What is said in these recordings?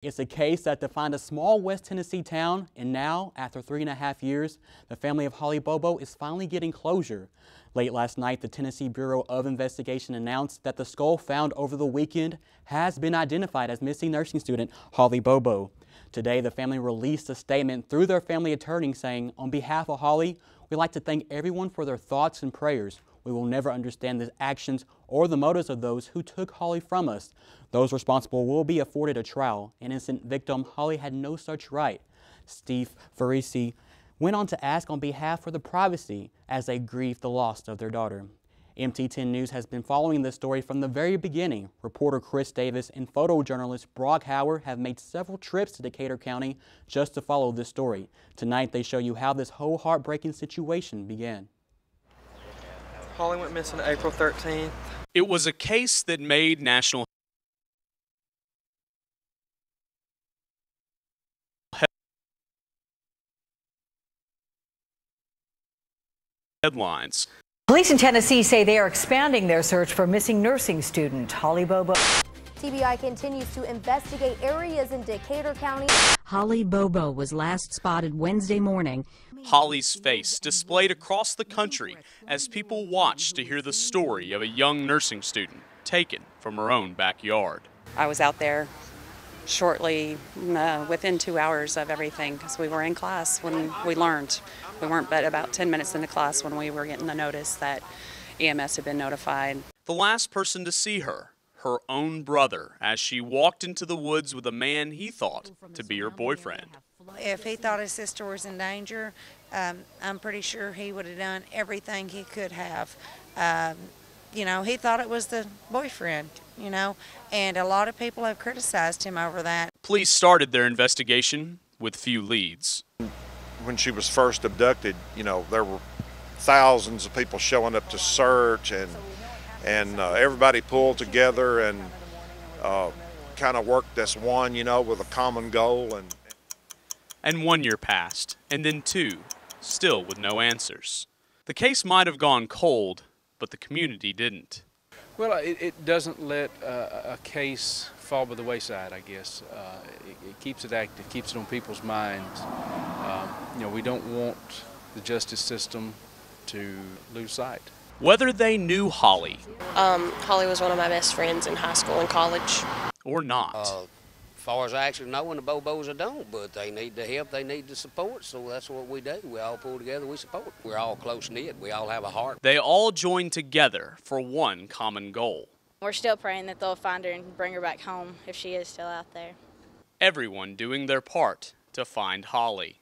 It's a case that defined a small West Tennessee town, and now, after 3.5 years, the family of Holly Bobo is finally getting closure. Late last night, the Tennessee Bureau of Investigation announced that the skull found over the weekend has been identified as missing nursing student Holly Bobo. Today, the family released a statement through their family attorney saying, "On behalf of Holly, we'd like to thank everyone for their thoughts and prayers. We will never understand the actions or the motives of those who took Holly from us. Those responsible will be afforded a trial. An innocent victim, Holly had no such right." Steve Farisi went on to ask on behalf for the privacy as they grieve the loss of their daughter. MT10 News has been following this story from the very beginning. Reporter Chris Davis and photojournalist Brock Howard have made several trips to Decatur County just to follow this story. Tonight they show you how this whole heartbreaking situation began. Holly went missing April 13th. It was a case that made national headlines. Police in Tennessee say they are expanding their search for missing nursing student Holly Bobo. TBI continues to investigate areas in Decatur County. Holly Bobo was last spotted Wednesday morning. Holly's face displayed across the country as people watched to hear the story of a young nursing student taken from her own backyard. I was out there shortly, within 2 hours of everything, because we were in class when we learned. We weren't but about 10 minutes into class when we were getting the notice that EMS had been notified. The last person to see her, her own brother, as she walked into the woods with a man he thought to be her boyfriend. If he thought his sister was in danger, I'm pretty sure he would have done everything he could have. You know, he thought it was the boyfriend, you know, and a lot of people have criticized him over that. Police started their investigation with few leads. When she was first abducted, you know, there were thousands of people showing up to search, and everybody pulled together and kind of worked as one, you know, with a common goal. And 1 year passed, and then 2, still with no answers. The case might have gone cold, but the community didn't. Well, it doesn't let a case fall by the wayside, I guess. It keeps it active, keeps it on people's minds. You know, we don't want the justice system to lose sight. Whether they knew Holly. Holly was one of my best friends in high school and college. Or not. As far as I actually know, the Bobos don't, but they need the help, they need the support, so that's what we do. We all pull together, we support. We're all close-knit, we all have a heart. They all joined together for one common goal. We're still praying that they'll find her and bring her back home if she is still out there. Everyone doing their part to find Holly.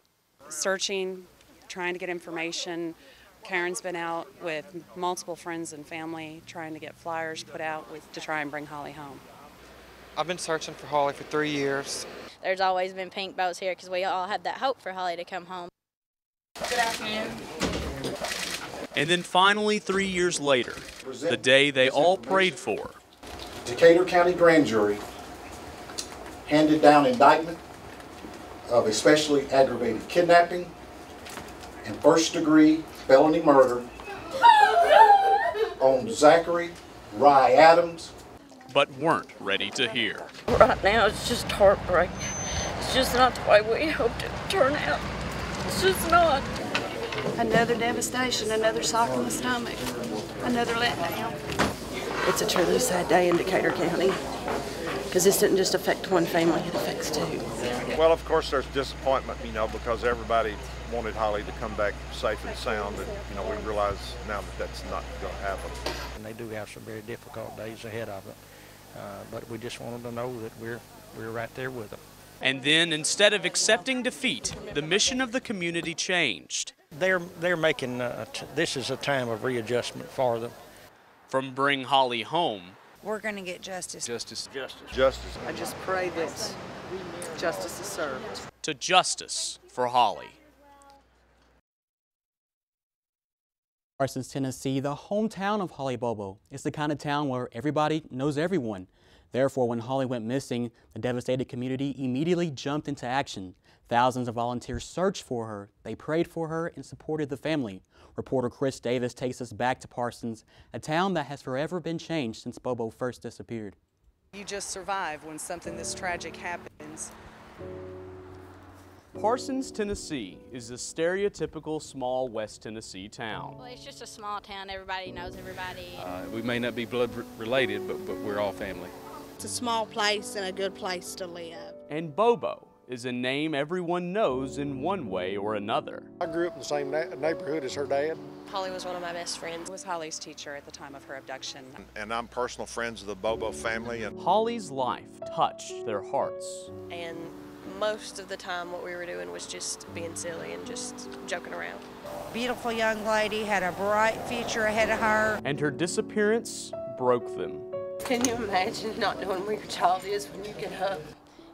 Searching, trying to get information. Karen's been out with multiple friends and family trying to get flyers put out to try and bring Holly home. I've been searching for Holly for 3 years. There's always been pink boats here because we all had that hope for Holly to come home. Good afternoon. And then finally, 3 years later, the day they all prayed for. Decatur County Grand Jury handed down indictment of especially aggravated kidnapping and first-degree felony murder on Zachary Rye Adams. But weren't ready to hear. Right now, it's just heartbreak. It's just not the way we hoped it would turn out. It's just not. Another devastation, another sock in the stomach, another letdown. It's a truly sad day in Decatur County because this didn't just affect one family, it affects 2. Well, of course, there's disappointment, you know, because everybody wanted Holly to come back safe and sound, and, you know, we realize now that that's not going to happen. And they do have some very difficult days ahead of them. But we just want them to know that we're right there with them. And then, instead of accepting defeat, the mission of the community changed. They're making, this is a time of readjustment for them. From bring Holly home. We're going to get justice. Justice. Justice. Justice. I just pray that justice is served. To justice for Holly. Parsons, Tennessee, the hometown of Holly Bobo. It's the kind of town where everybody knows everyone. Therefore, when Holly went missing, the devastated community immediately jumped into action. Thousands of volunteers searched for her, they prayed for her, and supported the family. Reporter Chris Davis takes us back to Parsons, a town that has forever been changed since Bobo first disappeared. You just survive when something this tragic happens. Parsons, Tennessee is a stereotypical small West Tennessee town. Well, it's just a small town. Everybody knows everybody. We may not be blood related, but we're all family. It's a small place and a good place to live. And Bobo is a name everyone knows in one way or another. I grew up in the same neighborhood as her dad. Holly was one of my best friends. I was Holly's teacher at the time of her abduction. And I'm personal friends of the Bobo family. And Holly's life touched their hearts. And most of the time what we were doing was just being silly and just joking around. Beautiful young lady, had a bright future ahead of her. And her disappearance broke them. Can you imagine not knowing where your child is when you get up?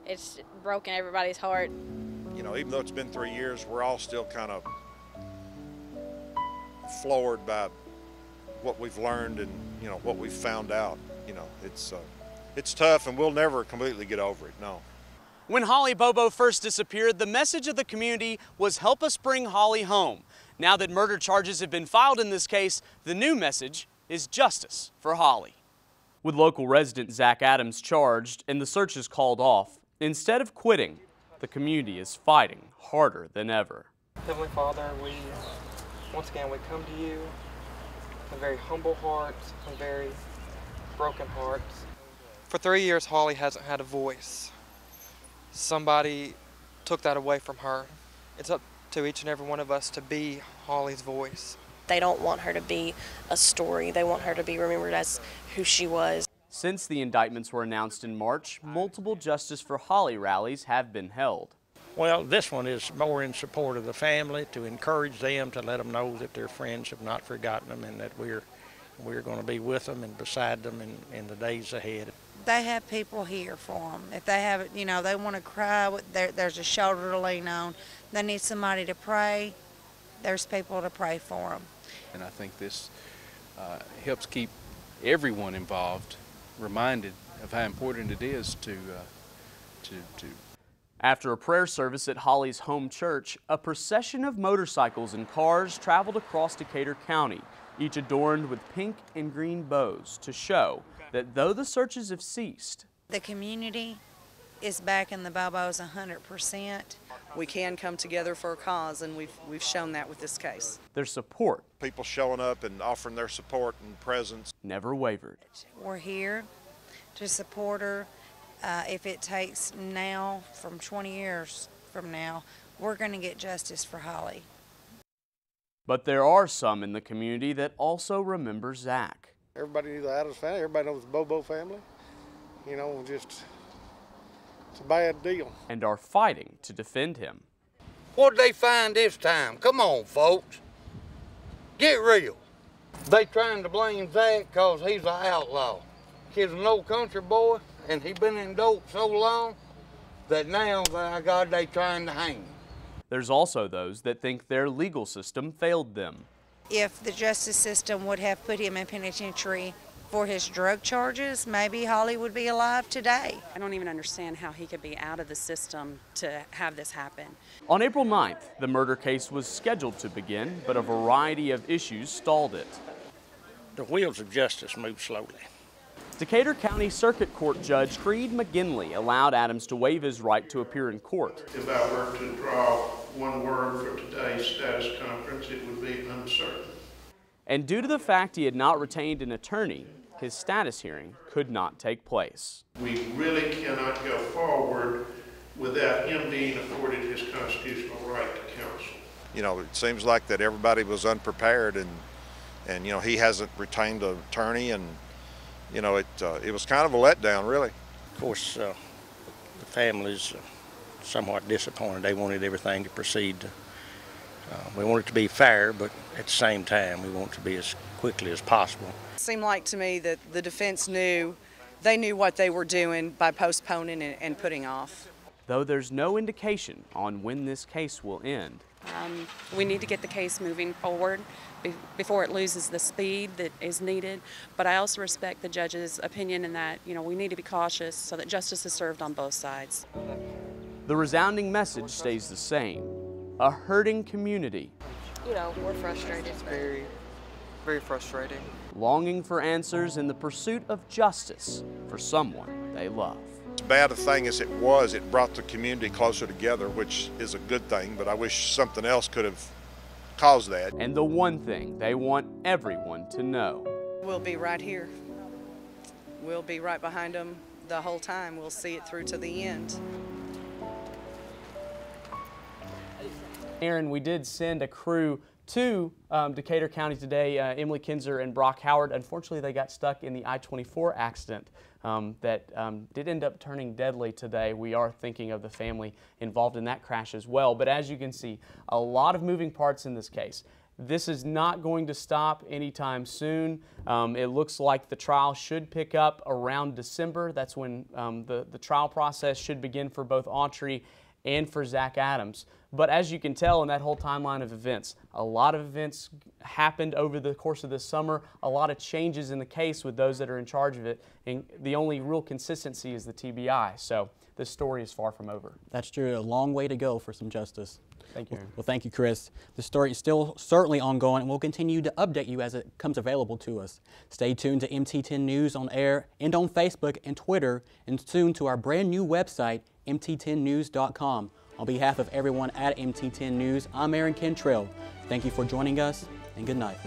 It's broken everybody's heart. you know, even though it's been 3 years, we're all still kind of floored by what we've learned and, you know, what we've found out. You know, it's tough, and we'll never completely get over it, no. When Holly Bobo first disappeared, the message of the community was help us bring Holly home. Now that murder charges have been filed in this case, the new message is justice for Holly. With local resident Zach Adams charged and the searches called off, instead of quitting, the community is fighting harder than ever. Heavenly Father, once again, we come to you with very humble hearts and very broken hearts. For 3 years, Holly hasn't had a voice. Somebody took that away from her. It's up to each and every one of us to be Holly's voice. They don't want her to be a story. They want her to be remembered as who she was. Since the indictments were announced in March, multiple Justice for Holly rallies have been held. Well, this one is more in support of the family, to encourage them, to let them know that their friends have not forgotten them and that we're going to be with them and beside them in the days ahead. They have people here for them. If they have, you know, they want to cry, there's a shoulder to lean on. They need somebody to pray. There's people to pray for them. And I think this helps keep everyone involved reminded of how important it is to. After a prayer service at Holly's home church, a procession of motorcycles and cars traveled across Decatur County, each adorned with pink and green bows to show that though the searches have ceased, the community is backing the Bobos 100%. We can come together for a cause, and we've shown that with this case. Their support, people showing up and offering their support and presence, never wavered. We're here to support her. If it takes now, from 20 years from now, we're going to get justice for Holly. But there are some in the community that also remember Zach. Everybody knew the Adams family. Everybody knows the Bobo family. You know, just, it's a bad deal. And are fighting to defend him. What'd they find this time? Come on, folks. Get real. They trying to blame Zach because he's an outlaw. Kid's an old country boy, and he been in dope so long that now, by God, they trying to hang him. There's also those that think their legal system failed them. If the justice system would have put him in penitentiary for his drug charges, maybe Holly would be alive today. I don't even understand how he could be out of the system to have this happen. On April 9th, the murder case was scheduled to begin, but a variety of issues stalled it. The wheels of justice move slowly. Decatur County Circuit Court Judge Creed McGinley allowed Adams to waive his right to appear in court. If I were to draw one word for today's status conference, it would be uncertain. And due to the fact he had not retained an attorney, his status hearing could not take place. We really cannot go forward without him being afforded his constitutional right to counsel. You know, it seems like that everybody was unprepared, and you know, he hasn't retained an attorney, and you know, it was kind of a letdown, really. Of course, the family's somewhat disappointed. They wanted everything to proceed. We want it to be fair, but at the same time, we want it to be as quickly as possible. It seemed like to me that the defense knew what they were doing by postponing and putting off. Though there's no indication on when this case will end. We need to get the case moving forward before it loses the speed that is needed. But I also respect the judge's opinion in that, you know, we need to be cautious so that justice is served on both sides. The resounding message stays the same. A hurting community. You know, we're frustrated. It's very, very frustrating. Longing for answers in the pursuit of justice for someone they love. As bad a thing as it was, it brought the community closer together, which is a good thing, but I wish something else could have caused that. And the one thing they want everyone to know. We'll be right here. We'll be right behind them the whole time. We'll see it through to the end. Aaron, we did send a crew to Decatur County today, Emily Kinzer and Brock Howard. Unfortunately, they got stuck in the I-24 accident that did end up turning deadly today. We are thinking of the family involved in that crash as well. But as you can see, a lot of moving parts in this case. This is not going to stop anytime soon. It looks like the trial should pick up around December. That's when the trial process should begin for both Autry and for Zach Adams. But as you can tell in that whole timeline of events, a lot of events happened over the course of this summer, a lot of changes in the case with those that are in charge of it, and the only real consistency is the TBI. So this story is far from over. That's true. A long way to go for some justice. Thank you, Aaron. Well, thank you, Chris. The story is still certainly ongoing, and we'll continue to update you as it comes available to us. Stay tuned to MT10 News on air and on Facebook and Twitter, and soon to our brand new website, mt10news.com. On behalf of everyone at MT10 News, I'm Aaron Kentrell. Thank you for joining us, and good night.